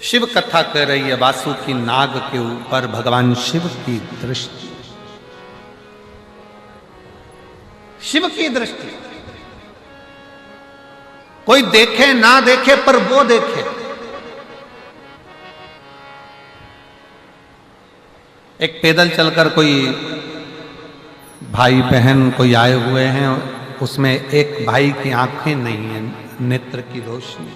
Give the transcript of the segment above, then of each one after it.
शिव कथा कह रही है वासुकी नाग के ऊपर भगवान शिव की दृष्टि। शिव की दृष्टि कोई देखे ना देखे पर वो देखे। एक पैदल चलकर कोई भाई बहन कोई आए हुए हैं, उसमें एक भाई की आंखें नहीं है, नेत्र की रोशनी,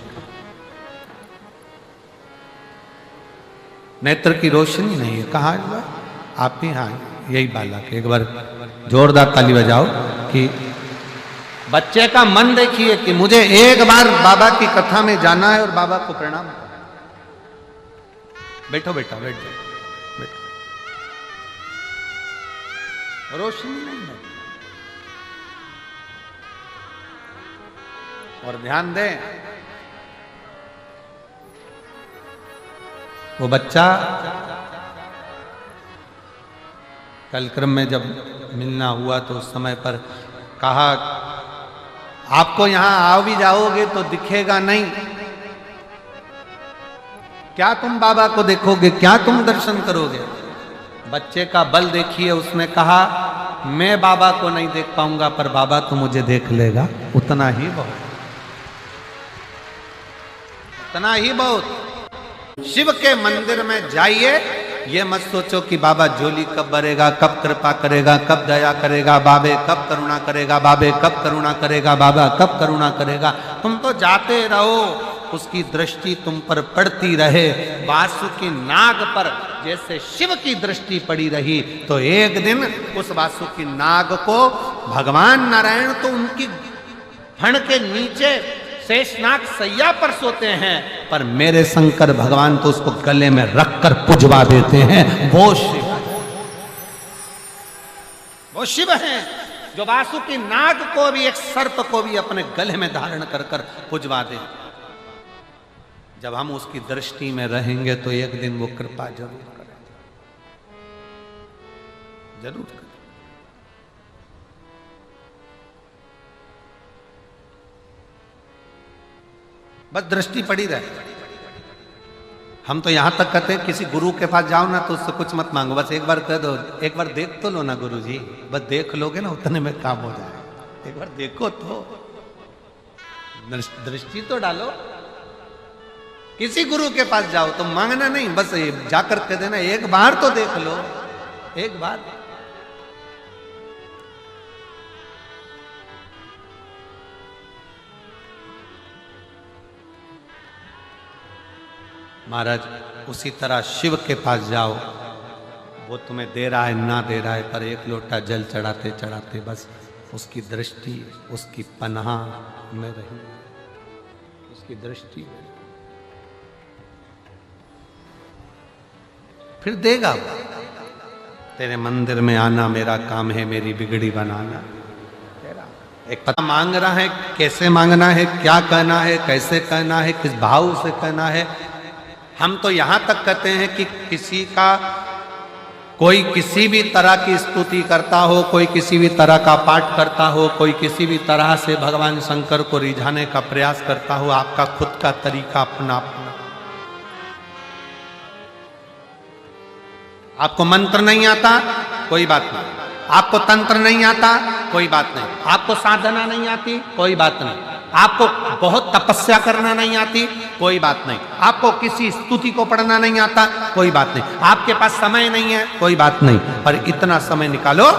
नेत्र की रोशनी नहीं है। कहाँ है आप ही? हाँ यही बालक। एक बार जोरदार ताली बजाओ कि बच्चे का मन देखिए कि मुझे एक बार बाबा की कथा में जाना है और बाबा को प्रणाम करना। बैठो बेटा, बैठ जाओ, बैठो। रोशनी नहीं है। और ध्यान दें, वो बच्चा कल क्रम में जब मिलना हुआ तो उस समय पर कहा आपको यहां आओ भी जाओगे तो दिखेगा नहीं, क्या तुम बाबा को देखोगे, क्या तुम दर्शन करोगे? बच्चे का बल देखिए, उसने कहा मैं बाबा को नहीं देख पाऊंगा पर बाबा तो मुझे देख लेगा। उतना ही बहुत, उतना ही बहुत। शिव के मंदिर में जाइए, ये मत सोचो कि बाबा झोली कब भरेगा, कब कृपा करेगा, कब दया करेगा, बाबे कब करुणा करेगा, बाबे कब करुणा करेगा, बाबा कब करुणा करेगा। तुम तो जाते रहो, उसकी दृष्टि तुम पर पड़ती रहे। वासुकी नाग पर जैसे शिव की दृष्टि पड़ी रही तो एक दिन उस वासुकी नाग को भगवान नारायण तो उनकी फण के नीचे शेषनाग सैया पर सोते हैं, पर मेरे शंकर भगवान तो उसको गले में रखकर पुजवा देते हैं। वो शिव, वो शिव हैं जो वासुकी नाग को भी, एक सर्प को भी अपने गले में धारण कर कर पुजवा दे। जब हम उसकी दृष्टि में रहेंगे तो एक दिन वो कृपा जरूर करेंगे, जरूर करेंगे। बस दृष्टि पड़ी रहे। हम तो यहां तक कहते हैं किसी गुरु के पास जाओ ना तो उससे कुछ मत मांगो, बस एक बार कह दो, एक बार देख तो लो ना गुरु जी, बस देख लोगे ना उतने में काम हो जाए। एक बार देखो तो, दृष्टि तो डालो। किसी गुरु के पास जाओ तो मांगना नहीं, बस जाकर कह देना एक बार तो देख लो, एक बार। महाराज उसी तरह शिव के पास जाओ, वो तुम्हें दे रहा है ना दे रहा है, पर एक लोटा जल चढ़ाते चढ़ाते बस उसकी दृष्टि, उसकी पनाह में रही, उसकी दृष्टि में फिर देगा। तेरे मंदिर में आना मेरा काम है, मेरी बिगड़ी बनाना तेरा। एक पता मांग रहा है, कैसे मांगना है, क्या कहना है, कैसे कहना है, किस भाव से कहना है। हम तो यहां तक कहते हैं कि किसी का, कोई किसी भी तरह की स्तुति करता हो, कोई किसी भी तरह का पाठ करता हो, कोई किसी भी तरह से भगवान शंकर को रिझाने का प्रयास करता हो, आपका खुद का तरीका अपना अपना। आपको मंत्र नहीं आता, कोई बात नहीं। आपको तंत्र नहीं आता, कोई बात नहीं। आपको साधना नहीं आती, कोई बात नहीं। आपको बहुत तपस्या करना नहीं आती, कोई बात नहीं। आपको किसी स्तुति को पढ़ना नहीं आता, कोई बात नहीं। आपके पास समय नहीं है, कोई बात नहीं। पर इतना समय निकालो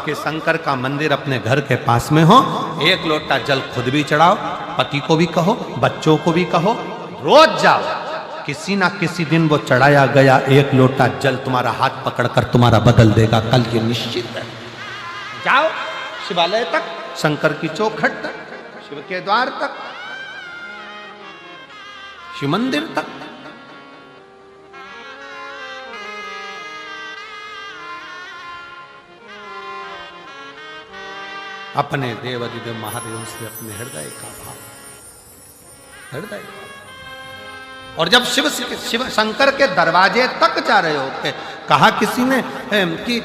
कि शंकर का मंदिर अपने घर के पास में हो, एक लोटा जल खुद भी चढ़ाओ, पति को भी कहो, बच्चों को भी कहो, रोज जाओ। किसी ना किसी दिन वो चढ़ाया गया एक लोटा जल तुम्हारा हाथ पकड़कर तुम्हारा बदल देगा, कल ये निश्चित है। जाओ शिवालय तक, शंकर की चौखट तक, शिव के द्वार तक, शिव मंदिर तक। अपने देवादिदेव महादेव से अपने हृदय का भाव, हृदय। और जब शिव शंकर के दरवाजे तक जा रहे होते, कहा किसी ने कि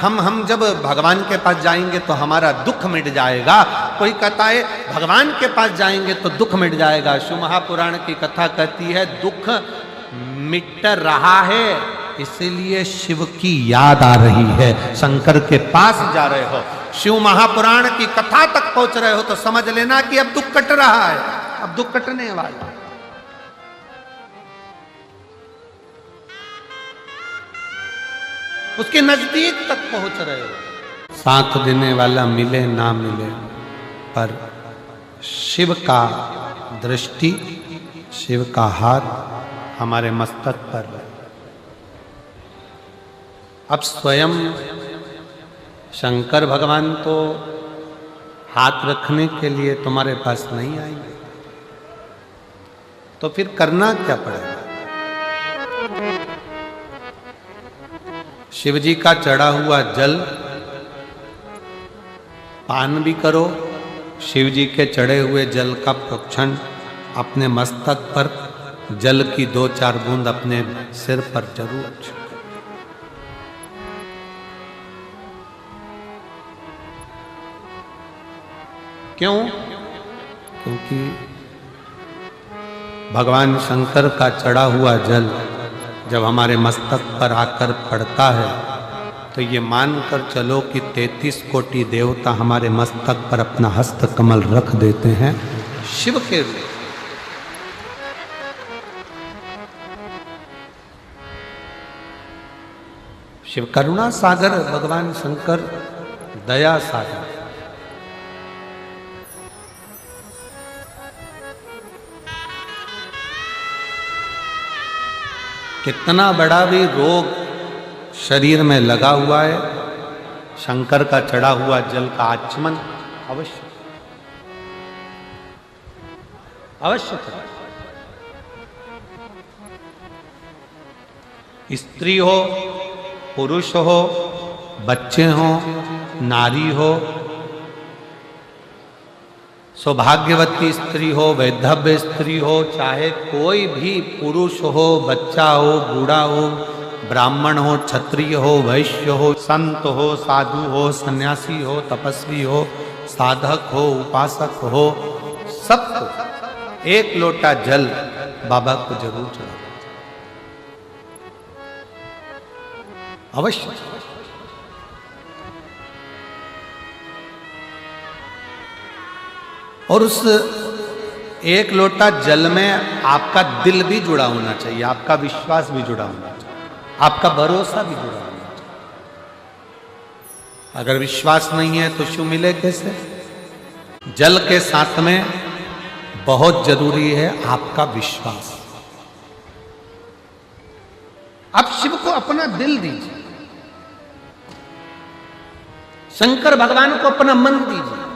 हम जब भगवान के पास जाएंगे तो हमारा दुख मिट जाएगा। कोई कहता है भगवान के पास जाएंगे तो दुख मिट जाएगा। शिव महापुराण की कथा कहती है दुख मिट रहा है, इसलिए शिव की याद आ रही है, शंकर के पास जा रहे हो, शिव महापुराण की कथा तक पहुंच रहे हो, तो समझ लेना कि अब दुख कट रहा है, अब दुख कटने वाला। उसके नजदीक तक पहुंच रहे हो। साथ देने वाला मिले ना मिले, पर शिव का दृष्टि, शिव का हाथ हमारे मस्तक पर है। अब स्वयं शंकर भगवान तो हाथ रखने के लिए तुम्हारे पास नहीं आएंगे, तो फिर करना क्या पड़ेगा? शिव जी का चढ़ा हुआ जल पान भी करो, शिव जी के चढ़े हुए जल का प्रोक्षण अपने मस्तक पर, जल की 2-4 बूंद अपने सिर पर जरूर छू। क्यों? क्योंकि भगवान शंकर का चढ़ा हुआ जल जब हमारे मस्तक पर आकर पड़ता है, तो ये मानकर चलो कि 33 कोटि देवता हमारे मस्तक पर अपना हस्त कमल रख देते हैं शिव के रूप। शिव करुणा सागर, भगवान शंकर दया सागर। कितना बड़ा भी रोग शरीर में लगा हुआ है, शंकर का चढ़ा हुआ जल का आचमन अवश्य अवश्य करें। स्त्री हो, पुरुष हो, बच्चे हो, नारी हो, सौभाग्यवती स्त्री हो, वैधव्य स्त्री हो, चाहे कोई भी पुरुष हो, बच्चा हो, बूढ़ा हो, ब्राह्मण हो, क्षत्रिय हो, वैश्य हो, संत हो, साधु हो, सन्यासी हो, तपस्वी हो, साधक हो, उपासक हो, सबको एक लोटा जल बाबा को जरूर चढ़ाना अवश्य। और उस एक लोटा जल में आपका दिल भी जुड़ा होना चाहिए, आपका विश्वास भी जुड़ा होना चाहिए, आपका भरोसा भी जुड़ा होना चाहिए। अगर विश्वास नहीं है तो शिव मिले कैसे? जल के साथ में बहुत जरूरी है आपका विश्वास। आप शिव को अपना दिल दीजिए, शंकर भगवान को अपना मन दीजिए,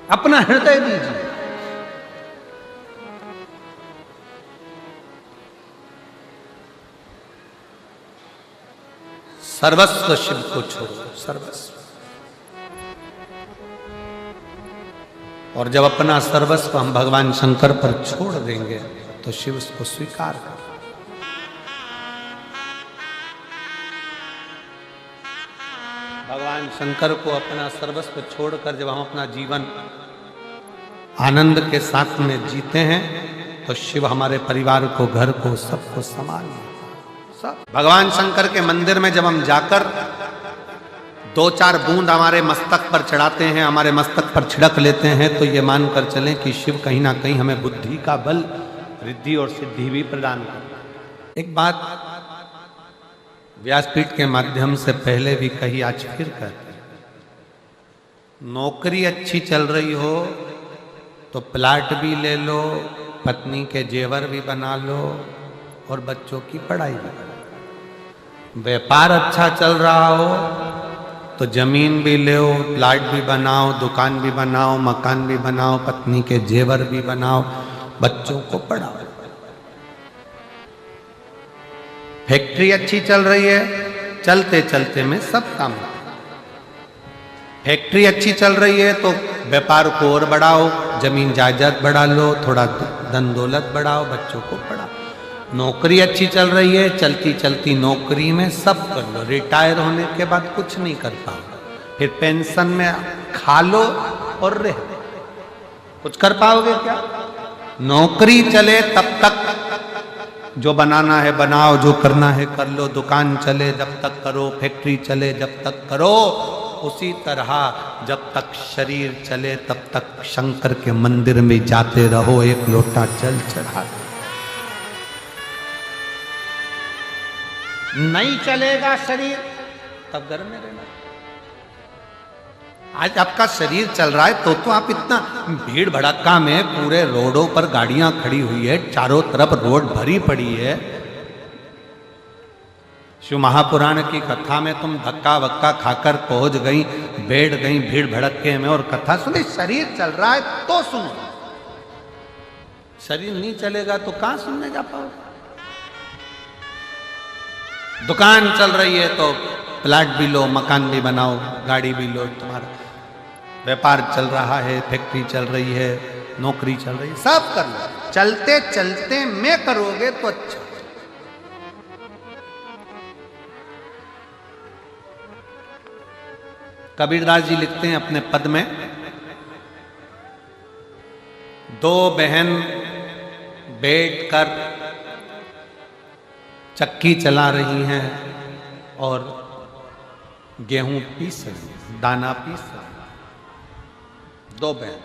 अपना हृदय दीजिए। सर्वस्व शिव को छोड़ो, सर्वस्व। और जब अपना सर्वस्व हम भगवान शंकर पर छोड़ देंगे तो शिव उसको स्वीकार कर। भगवान शंकर को अपना सर्वस्व छोड़कर जब हम अपना जीवन आनंद के साथ में जीते हैं तो शिव हमारे परिवार को, घर को, सबको संभाल सब। भगवान शंकर के मंदिर में जब हम जाकर 2-4 बूंद हमारे मस्तक पर चढ़ाते हैं, हमारे मस्तक पर छिड़क लेते हैं, तो ये मानकर चलें कि शिव कहीं ना कहीं हमें बुद्धि का बल, रिद्धि और सिद्धि भी प्रदान करता है। एक बात व्यासपीठ के माध्यम से पहले भी कही, आज फिर कहते हैं, नौकरी अच्छी चल रही हो तो प्लाट भी ले लो, पत्नी के जेवर भी बना लो और बच्चों की पढ़ाई भी करो। व्यापार अच्छा चल रहा हो तो जमीन भी लो, प्लाट भी बनाओ, दुकान भी बनाओ, मकान भी बनाओ, पत्नी के जेवर भी बनाओ, बच्चों को पढ़ाओ। फैक्ट्री अच्छी चल रही है, चलते चलते में सब काम। फैक्ट्री अच्छी चल रही है तो व्यापार को और बढ़ाओ, जमीन जायदाद बढ़ा लो, थोड़ा धन दौलत बढ़ाओ, बच्चों को पढ़ाओ। नौकरी अच्छी चल रही है, चलती चलती नौकरी में सब कर लो। रिटायर होने के बाद कुछ नहीं कर पाओ, फिर पेंशन में खा लो और रह लो। कुछ कर पाओगे क्या? नौकरी चले तब तक जो बनाना है बनाओ, जो करना है कर लो, दुकान चले जब तक करो, फैक्ट्री चले जब तक करो। उसी तरह जब तक शरीर चले तब तक शंकर के मंदिर में जाते रहो, एक लोटा जल चढ़ा दो। नहीं चलेगा शरीर तब घर में रहना। आज आपका शरीर चल रहा है तो आप इतना भीड़ भड़क्का में पूरे रोडों पर गाड़ियां खड़ी हुई है, चारों तरफ रोड भरी पड़ी है। शिव महापुराण की कथा में तुम धक्का वक्का खाकर पहुंच गई, बैठ गई भीड़ भड़क्के में और कथा सुनी। शरीर चल रहा है तो सुनो, शरीर नहीं चलेगा तो कहां सुनने जा पाओगे। दुकान चल रही है तो प्लाट भी लो, मकान भी बनाओ, गाड़ी भी लो, तुम्हारा व्यापार चल रहा है, फैक्ट्री चल रही है, नौकरी चल रही है, सब कर लो। चलते चलते में करोगे तो अच्छा। कबीरदास जी लिखते हैं अपने पद में, दो बहन बैठकर चक्की चला रही हैं और गेहूं पीस रही हैं, दाना पीस रही हैं। दो बहन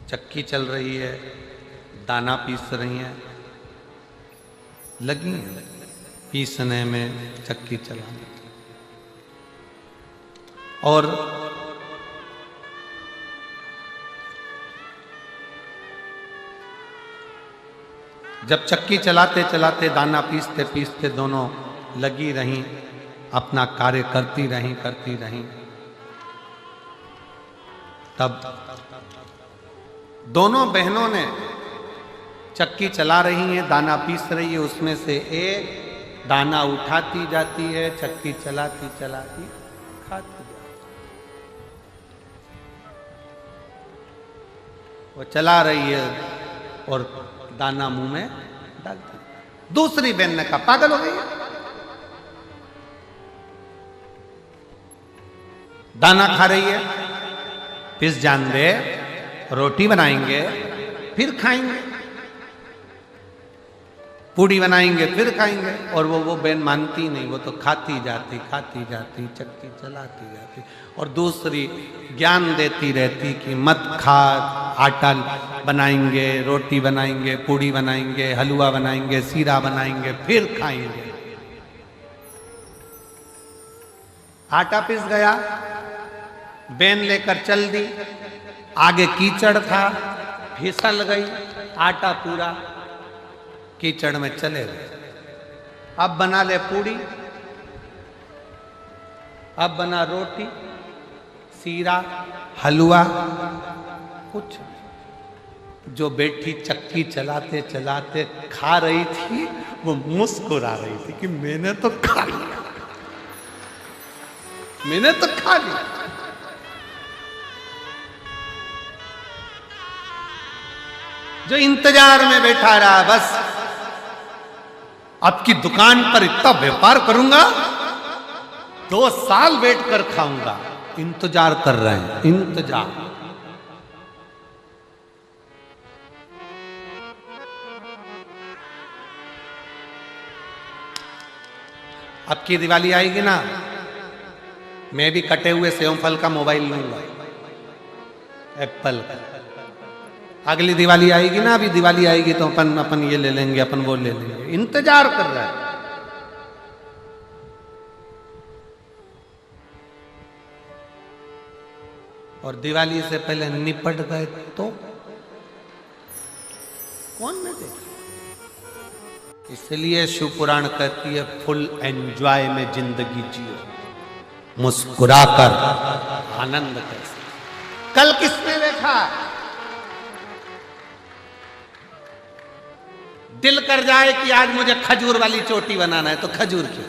चक्की चल रही है, दाना पीस रही हैं, लगी हैं पीसने में, चक्की चलाने। और जब चक्की चलाते चलाते दाना पीसते पीसते दोनों लगी रहीं, अपना कार्य करती रहीं, तब दोनों बहनों ने चक्की चला रही हैं, दाना पीस रही है, उसमें से एक दाना उठाती जाती है, चक्की चलाती चलाती खाती जाती। वो चला रही है और दाना मुंह में डालती। दूसरी बहन ने कहा पागल हो गई है, दाना खा रही है, पिस जान दे, रोटी बनाएंगे फिर खाएंगे, पूड़ी बनाएंगे फिर खाएंगे। और वो बहन मानती नहीं, वो तो खाती जाती चक्की चलाती जाती। और दूसरी ज्ञान देती रहती कि मत खा, आटा बनाएंगे, रोटी बनाएंगे, पूड़ी बनाएंगे, हलवा बनाएंगे, सीरा बनाएंगे फिर खाएंगे। आटा पिस गया, बेन लेकर चल दी, आगे कीचड़ था, फिसल गई, आटा पूरा कीचड़ में चले गए। अब बना ले पूड़ी, अब बना रोटी, सीरा, हलवा, कुछ। जो बेटी चक्की चलाते चलाते खा रही थी वो मुस्कुरा रही थी कि मैंने तो खा लिया, मैंने तो खा लिया। जो इंतजार में बैठा रहा, बस आपकी दुकान पर इतना व्यापार करूंगा, 2 साल बैठकर खाऊंगा, इंतजार कर रहे हैं, इंतजार। अब की दिवाली आएगी ना, मैं भी कटे हुए सेव फल का मोबाइल लूंगा, एप्पल का। अगली दिवाली आएगी ना, अभी दिवाली आएगी तो अपन ये ले लेंगे, अपन वो ले लेंगे, इंतजार कर रहा है। और दिवाली से पहले निपट गए तो कौन में देखे। इसलिए शिव पुराण कहती है फुल एंजॉय में जिंदगी जियो, मुस्कुराकर आनंद कैसे। कल किसने देखा दिल कर जाए कि आज मुझे खजूर वाली चोटी बनाना है, तो खजूर की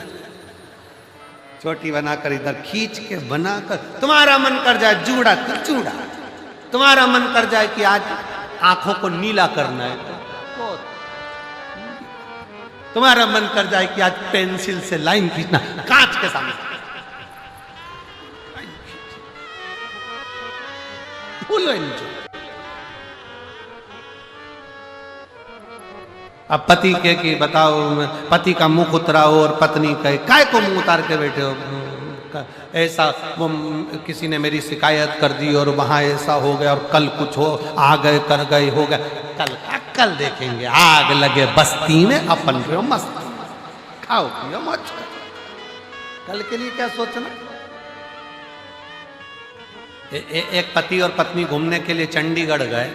चोटी बनाकर इधर खींच के बनाकर, तुम्हारा मन कर जाए जूड़ा तो जूड़ा, तुम्हारा मन कर जाए कि आज आंखों को नीला करना है तो तुम्हारा मन कर जाए कि आज पेंसिल से लाइन खींचना, कांच के सामने फुल एंजॉय। अब पति के कि बताओ पति का मुख उतराओ और पत्नी कहे काय को मुंह उतार के बैठे हो, ऐसा वो किसी ने मेरी शिकायत कर दी और वहां ऐसा हो गया और कल कुछ हो आ गए कर गए हो गए, कल देखेंगे, आग लगे बस्ती में अपन रहो मस्त, खाओ पियो मौज करो, कल के लिए क्या सोचना। एक पति और पत्नी घूमने के लिए चंडीगढ़ गए।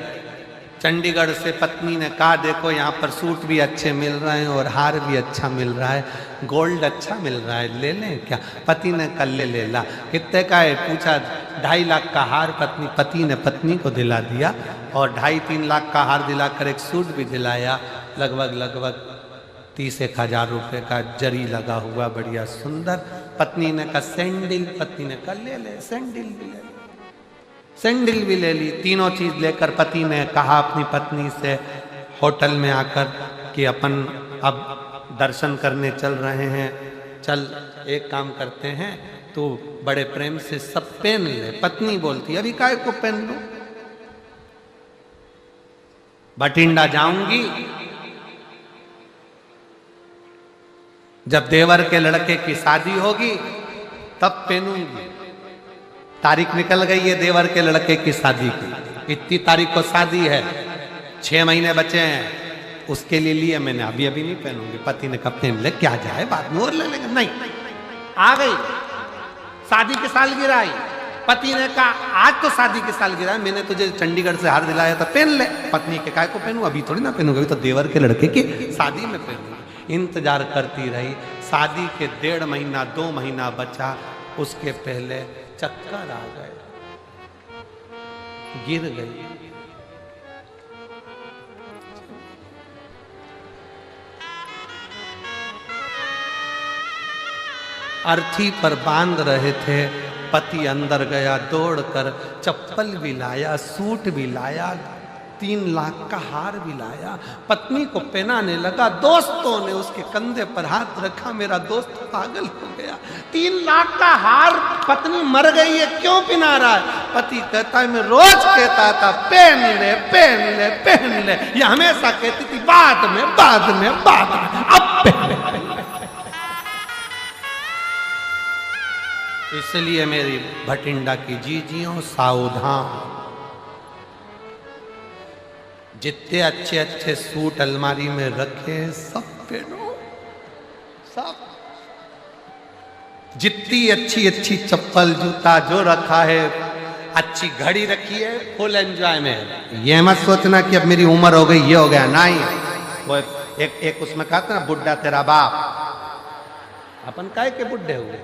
चंडीगढ़ से पत्नी ने कहा देखो यहाँ पर सूट भी अच्छे मिल रहे हैं और हार भी अच्छा मिल रहा है, गोल्ड अच्छा मिल रहा है, ले लें क्या? पति ने कल ले ला। कितने का है पूछा, 2.5 लाख का हार पति ने पत्नी को दिला दिया और 2.5-3 लाख का हार दिलाकर एक सूट भी दिलाया, लगभग 30,000 रुपये का जरी लगा हुआ बढ़िया सुंदर। पत्नी ने कहा सैंडल, पत्नी ने कहा ले सैंडल भी ले, सैंडल भी ले ली। तीनों चीज लेकर पति ने कहा अपनी पत्नी से होटल में आकर कि अपन अब दर्शन करने चल रहे हैं, चल एक काम करते हैं, तो बड़े प्रेम से सब पहन ले। पत्नी बोलती अभी काय को पहन लो, बठिंडा जाऊंगी, जब देवर के लड़के की शादी होगी तब पहनूंगी। तारीख निकल गई है देवर के लड़के की शादी की, इतनी तारीख को शादी है, 6 महीने बचे हैं, उसके लिए मैंने अभी नहीं पहनूंगी। पति ने कहा पहन ले, क्या जाए बाद में और ले लेंगे। नहीं, आ गई शादी की सालगिरह आई, पति ने कहा आज तो शादी की सालगिरह है, मैंने तुझे चंडीगढ़ से हार दिलाया था, पहन ले। पत्नी के काय को पहनूं, अभी थोड़ी ना पहनूंगी, अभी तो देवर के लड़के की शादी में पहनूंगी। इंतजार करती रही, शादी के 1.5 महीना 2 महीना बचा, उसके पहले चक्कर आ गए, गिर गई। अर्थी पर बांध रहे थे, पति अंदर गया दौड़कर, चप्पल भी लाया, सूट भी लाया, 3 लाख का हार भी लाया, पत्नी को पहनाने लगा। दोस्तों ने उसके कंधे पर हाथ रखा, मेरा दोस्त पागल हो गया, 3 लाख का हार, पत्नी मर गई है, क्यों पहना रहा है? पति कहता है मैं रोज कहता था पहन ले पहन ले पहन ले, ये हमेशा कहती थी बाद में अब पहन ले। इसलिए मेरी भटिंडा की जीजियों सावधान, जितने अच्छे सूट अलमारी में रखे सब पहनो, सब। जितनी अच्छी चप्पल जूता जो रखा है, अच्छी घड़ी रखी है, फुल एंजॉय में। ये मत सोचना कि अब मेरी उम्र हो गई, ये हो गया, नहीं। वो एक उसमें कहा था ना, बुढ़ा तेरा बाप, अपन काहे के बुढ़े हुए?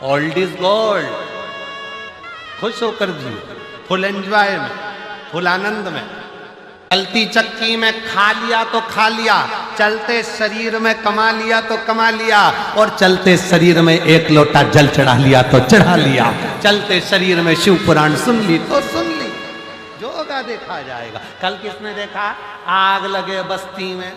ओल्ड इज गोल्ड, खुश होकर जियो, फुल एंजॉय में, फुल आनंद में। चलती चक्की में खा लिया तो खा लिया, चलते शरीर में कमा लिया तो कमा लिया, और चलते शरीर में 1 लोटा जल चढ़ा लिया तो चढ़ा लिया, चलते शरीर में शिव पुराण सुन ली तो सुन ली, जो होगा देखा जाएगा। कल किसने देखा? आग लगे बस्ती में।